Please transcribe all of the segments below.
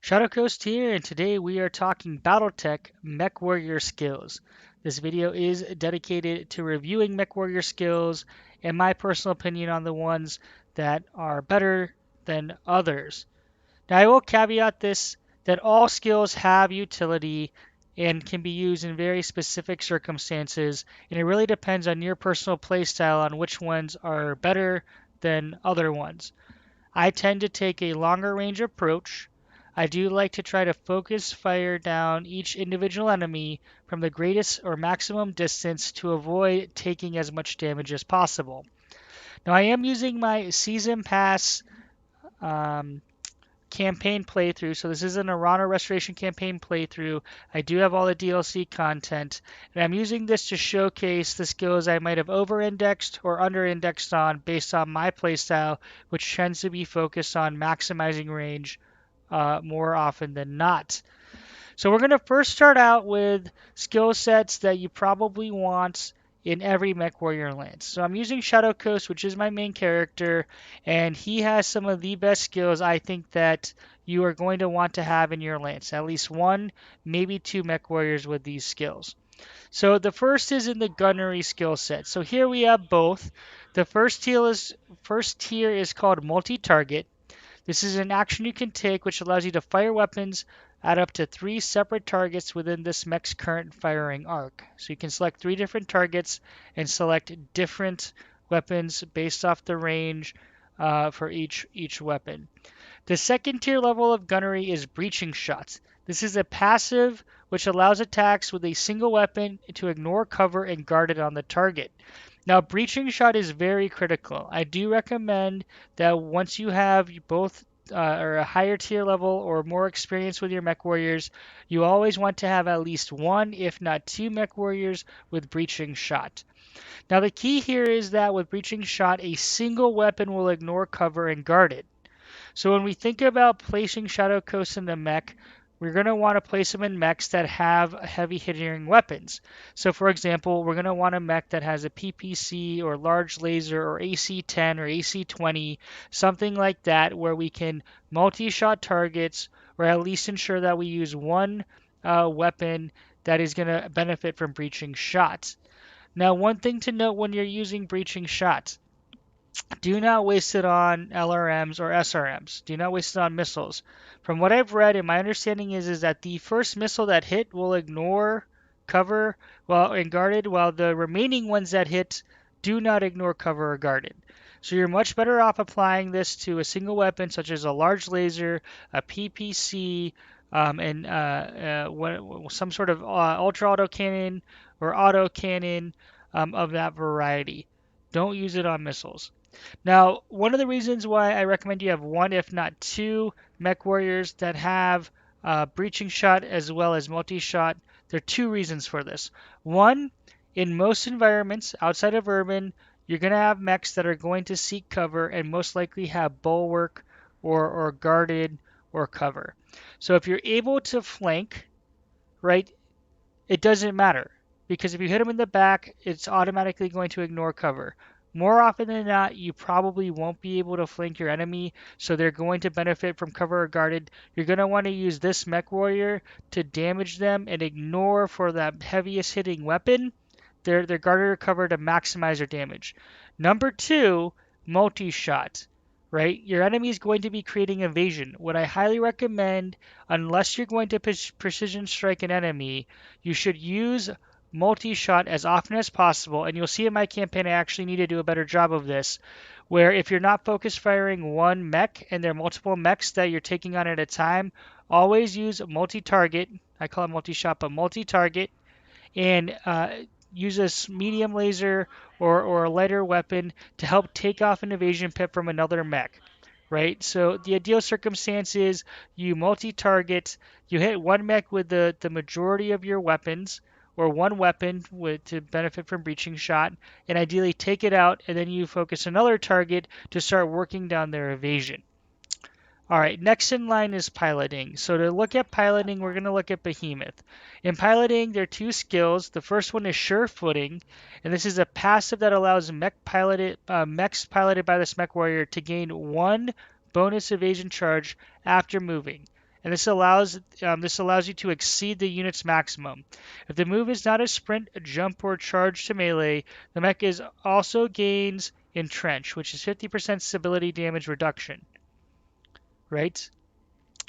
Shadow Coast here, and today we are talking Battletech Mechwarrior skills. This video is dedicated to reviewing Mechwarrior skills and my personal opinion on the ones that are better than others. Now, I will caveat this that all skills have utility and can be used in very specific circumstances, and it really depends on your personal playstyle on which ones are better than other ones. I tend to take a longer range approach. I do like to try to focus fire down each individual enemy from the greatest or maximum distance to avoid taking as much damage as possible. Now, I am using my Season Pass um, campaign playthrough. So this isn't a Rana Restoration campaign playthrough. I do have all the DLC content, and I'm using this to showcase the skills I might have over-indexed or under-indexed on based on my playstyle, which tends to be focused on maximizing range more often than not. So we're going to first start out with skill sets that you probably want in every Mechwarrior lance. So I'm using Shadow Coast, which is my main character, and he has some of the best skills I think that you are going to want to have in your lance. At least one, maybe two Mechwarriors with these skills. So the first is in the gunnery skill set. So here we have both. The first tier is called multi-target. This is an action you can take which allows you to fire weapons at up to 3 separate targets within this mech's current firing arc. So you can select 3 different targets and select different weapons based off the range for each weapon. The second tier level of gunnery is breaching shots. This is a passive which allows attacks with a single weapon to ignore cover and guard it on the target. Now, breaching shot is very critical. I do recommend that once you have both or a higher tier level or more experience with your mech warriors, you always want to have at least one, if not two, mech warriors with breaching shot. Now, the key here is that with breaching shot, a single weapon will ignore cover and guard it. So when we think about placing Shadow Coast in the mech, we're going to want to place them in mechs that have heavy hitting weapons. So for example, we're going to want a mech that has a PPC or large laser or AC-10 or AC-20, something like that, where we can multi-shot targets or at least ensure that we use one weapon that is going to benefit from breaching shots. Now, one thing to note when you're using breaching shots, do not waste it on LRMs or SRMs. Do not waste it on missiles. From what I've read, and my understanding is that the first missile that hit will ignore cover and guarded, while the remaining ones that hit do not ignore cover or guarded. So you're much better off applying this to a single weapon such as a large laser, a PPC, and some sort of ultra auto cannon or auto cannon of that variety. Don't use it on missiles. Now, one of the reasons why I recommend you have one, if not two, mech warriors that have breaching shot as well as multi-shot, there are two reasons for this. One, in most environments outside of urban, you're going to have mechs that are going to seek cover and most likely have bulwark or guarded or cover. So if you're able to flank, right, it doesn't matter because if you hit them in the back, it's automatically going to ignore cover. More often than not, you probably won't be able to flank your enemy, so they're going to benefit from cover or guarded. You're going to want to use this mech warrior to damage them and ignore for that heaviest hitting weapon their guarded or cover to maximize their damage. Number two, multi-shot. Right? Your enemy is going to be creating evasion. What I highly recommend, unless you're going to precision strike an enemy, you should use multi-shot as often as possible. And you'll see in my campaign I actually need to do a better job of this, where if you're not focus firing one mech and there are multiple mechs that you're taking on at a time, always use multi-target. I call it multi-shot, but multi-target, and use a medium laser or a lighter weapon to help take off an evasion pip from another mech. Right? So the ideal circumstance is you multi-target, you hit one mech with the majority of your weapons, or one weapon to benefit from breaching shot, and ideally take it out, and then you focus another target to start working down their evasion. All right, next in line is piloting. So to look at piloting, we're going to look at Behemoth. In piloting, there are two skills. The first one is sure footing, and this is a passive that allows mechs piloted by this mech warrior to gain one bonus evasion charge after moving. and this allows you to exceed the unit's maximum. If the move is not a sprint, a jump, or charge to melee, the mech is also gains entrench, which is 50% stability damage reduction. Right?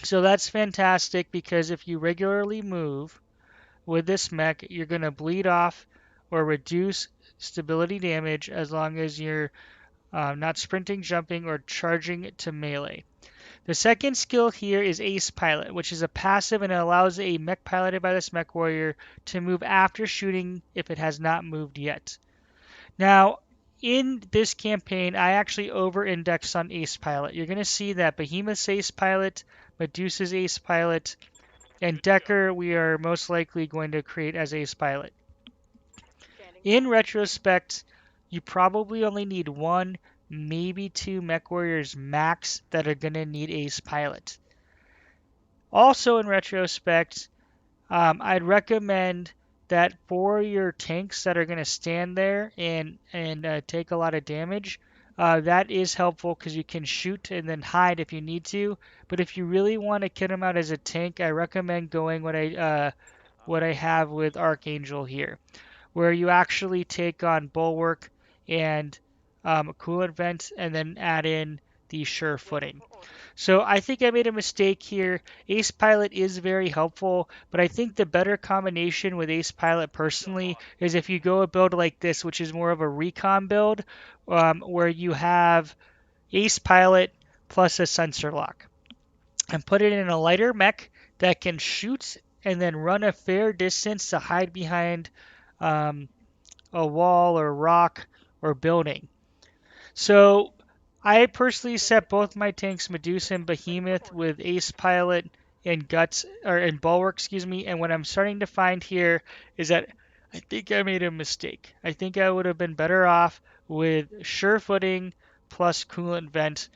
So that's fantastic because if you regularly move with this mech, you're going to bleed off or reduce stability damage as long as you're not sprinting, jumping, or charging to melee. The second skill here is Ace Pilot, which is a passive and it allows a mech piloted by this Mechwarrior to move after shooting if it has not moved yet. Now, in this campaign, I actually over-indexed on Ace Pilot. You're going to see that Behemoth's Ace Pilot, Medusa's Ace Pilot, and Decker we are most likely going to create as Ace Pilot. In retrospect, you probably only need one, maybe two Mechwarriors max that are going to need Ace Pilot. Also in retrospect, I'd recommend that for your tanks that are going to stand there and take a lot of damage, that is helpful because you can shoot and then hide if you need to. But if you really want to kit them out as a tank, I recommend going what I have with Archangel here, where you actually take on Bulwark and Coolant Vent and then add in the Sure Footing. So I think I made a mistake here. Ace Pilot is very helpful, but I think the better combination with Ace Pilot personally is if you go a build like this, which is more of a recon build, where you have Ace Pilot plus a sensor lock, and put it in a lighter mech that can shoot and then run a fair distance to hide behind a wall or rock or building. So I personally set both my tanks Medusa and Behemoth with Ace Pilot and Guts or and Bulwark, excuse me. And what I'm starting to find here is that I think I made a mistake. I think I would have been better off with Sure Footing plus Coolant Vent,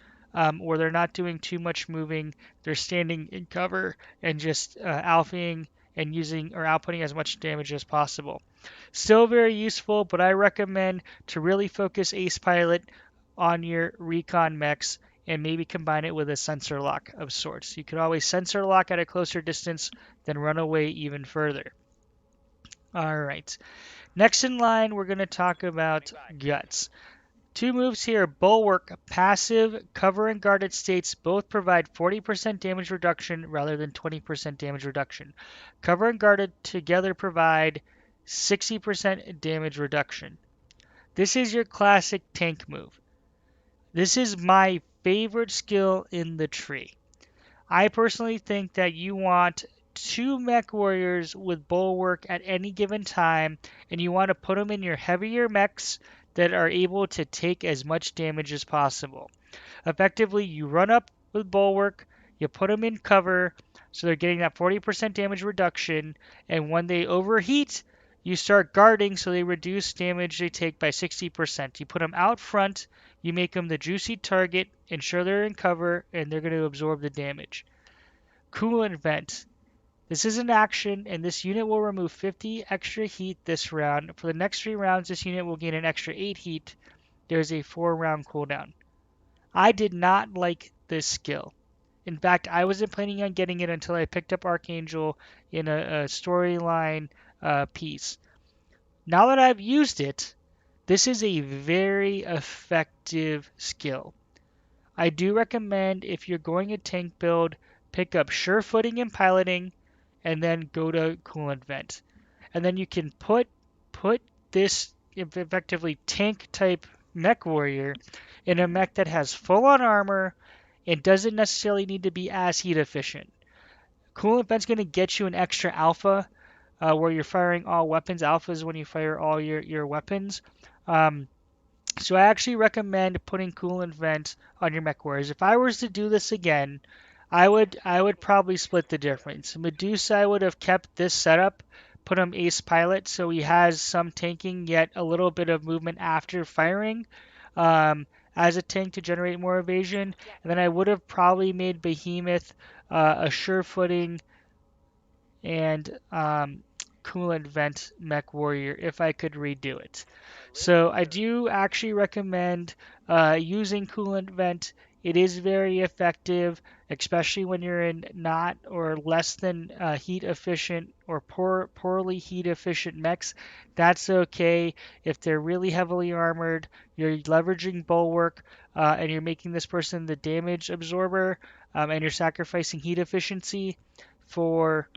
where they're not doing too much moving. They're standing in cover and just alphaing and using or outputting as much damage as possible. Still very useful, but I recommend to really focus Ace Pilot on your recon mechs and maybe combine it with a sensor lock of sorts. You could always sensor lock at a closer distance, then run away even further. All right. Next in line, we're going to talk about Guts. Two moves here, Bulwark, passive, cover and guarded states both provide 40% damage reduction rather than 20% damage reduction. Cover and guarded together provide 60% damage reduction. This is your classic tank move. This is my favorite skill in the tree. I personally think that you want two Mechwarriors with Bulwark at any given time, and you want to put them in your heavier mechs that are able to take as much damage as possible. Effectively, you run up with Bulwark, you put them in cover, so they're getting that 40% damage reduction, and when they overheat, you start guarding so they reduce damage they take by 60%. You put them out front, you make them the juicy target, ensure they're in cover, and they're going to absorb the damage. Coolant Vent. This is an action, and this unit will remove 50 extra heat this round. For the next 3 rounds, this unit will gain an extra 8 heat. There's a 4-round cooldown. I did not like this skill. In fact, I wasn't planning on getting it until I picked up Archangel in a storyline piece. Now that I've used it, this is a very effective skill. I do recommend if you're going a tank build, pick up Sure Footing and Piloting, and then go to Coolant Vent. And then you can put this effectively tank type Mechwarrior in a mech that has full on armor and doesn't necessarily need to be as heat efficient. Coolant Vent's going to get you an extra alpha where you're firing all weapons. Alpha is when you fire all your weapons. So I actually recommend putting Coolant Vent on your Mechwarriors. If I was to do this again, I would probably split the difference. Medusa, I would have kept this setup, put him Ace Pilot, so he has some tanking yet a little bit of movement after firing as a tank to generate more evasion. And then I would have probably made Behemoth a Sure Footing and Coolant Vent Mechwarrior if I could redo it. So I do actually recommend using Coolant Vent. It is very effective. especially when you're in not or less than heat efficient or poorly heat efficient mechs. That's okay. If they're really heavily armored, you're leveraging bulwark, and you're making this person the damage absorber, and you're sacrificing heat efficiency for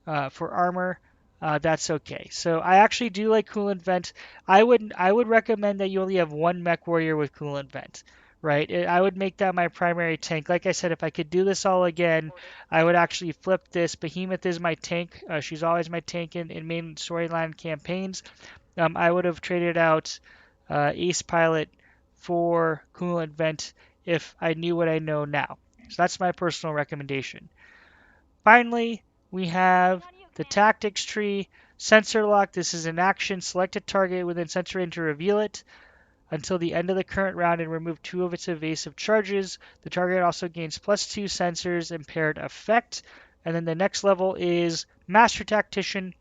armor, that's okay. So I actually do like coolant vent. I would recommend that you only have one mech warrior with coolant vent. Right, I would make that my primary tank. Like I said, if I could do this all again, I would actually flip this. Behemoth is my tank. She's always my tank in main storyline campaigns. I would have traded out Ace Pilot for coolant vent if I knew what I know now. So that's my personal recommendation. Finally, we have the tactics tree. Sensor lock. This is an action. Select a target within sensor range to reveal it until the end of the current round and remove 2 of its evasive charges. The target also gains +2 sensors impaired effect. And then the next level is Master Tactician.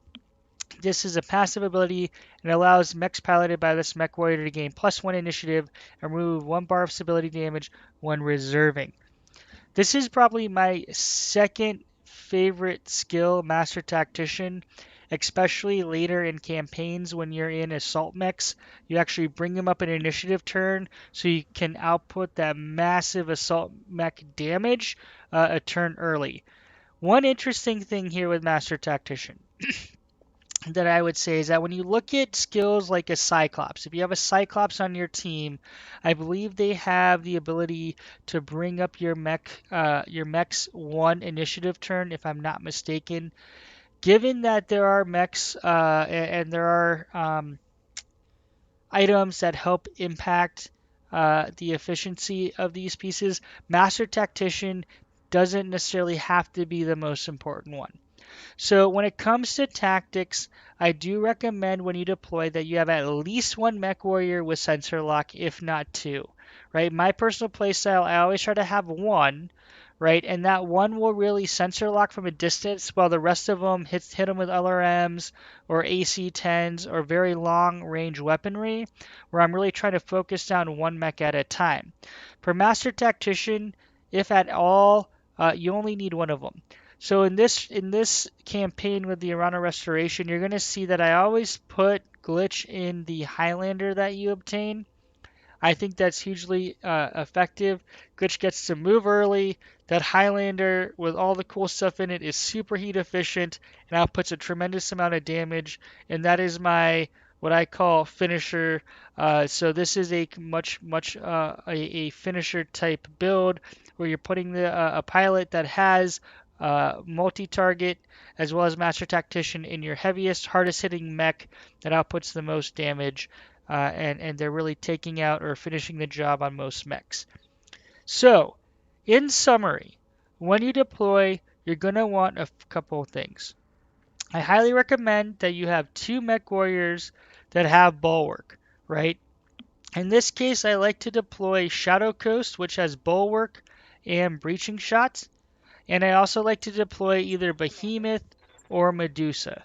This is a passive ability and allows mechs piloted by this mech warrior to gain +1 initiative and remove 1 bar of stability damage when reserving. This is probably my second favorite skill, Master Tactician, especially later in campaigns when you're in assault mechs. You actually bring them up an initiative turn so you can output that massive assault mech damage a turn early. One interesting thing here with Master Tactician that I would say is that when you look at skills like a Cyclops, if you have a Cyclops on your team, I believe they have the ability to bring up your mech's 1 initiative turn, if I'm not mistaken. Given that there are mechs and there are items that help impact the efficiency of these pieces, Master Tactician doesn't necessarily have to be the most important one. So when it comes to tactics, I do recommend when you deploy that you have at least one mech warrior with sensor lock, if not 2. Right? My personal playstyle, I always try to have one, right? And that one will really sensor lock from a distance, while the rest of them hit them with LRMs or AC-10s or very long range weaponry, where I'm really trying to focus down one mech at a time. For Master Tactician, if at all, you only need one of them. So in this campaign with the Arana Restoration, you're going to see that I always put glitch in the Highlander that you obtain. I think that's hugely effective. Glitch gets to move early. That Highlander with all the cool stuff in it is super heat efficient and outputs a tremendous amount of damage. And that is my what I call finisher. So this is a much a finisher type build where you're putting a pilot that has multi-target as well as Master Tactician in your heaviest, hardest hitting mech that outputs the most damage. And they're really taking out or finishing the job on most mechs. So, in summary, when you deploy, you're going to want a couple of things. I highly recommend that you have 2 mech warriors that have bulwark, right? In this case, I like to deploy Shadow Coast, which has bulwark and breaching shots. And I also like to deploy either Behemoth or Medusa.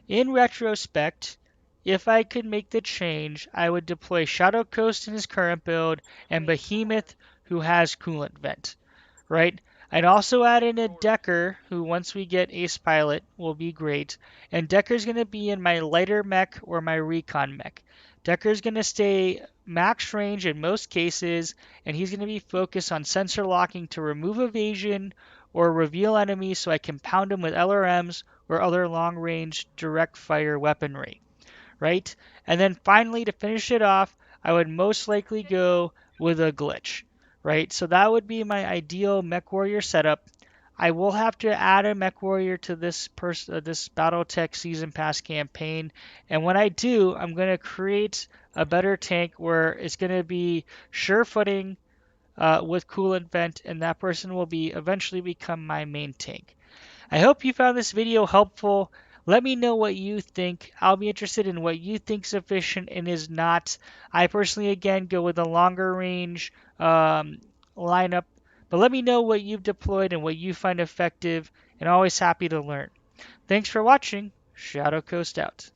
In retrospect, if I could make the change, I would deploy Shadow Coast in his current build and Behemoth, who has coolant vent, right? I'd also add in a Decker, who once we get Ace Pilot will be great. And Decker's going to be in my lighter mech or my recon mech. Decker's going to stay max range in most cases, and he's going to be focused on sensor locking to remove evasion or reveal enemies so I can pound them with LRMs or other long-range direct fire weaponry, right? And then finally, to finish it off, I would most likely go with a glitch, right? So that would be my ideal Mech Warrior setup. I will have to add a Mech Warrior to this Battletech Season Pass campaign, and when I do, I'm going to create a better tank where it's going to be sure footing with coolant vent, and that person will be eventually become my main tank. I hope you found this video helpful. Let me know what you think. I'll be interested in what you think is efficient and is not. I personally, again, go with a longer range lineup. But let me know what you've deployed and what you find effective, and always happy to learn. Thanks for watching. Shadow Coast out.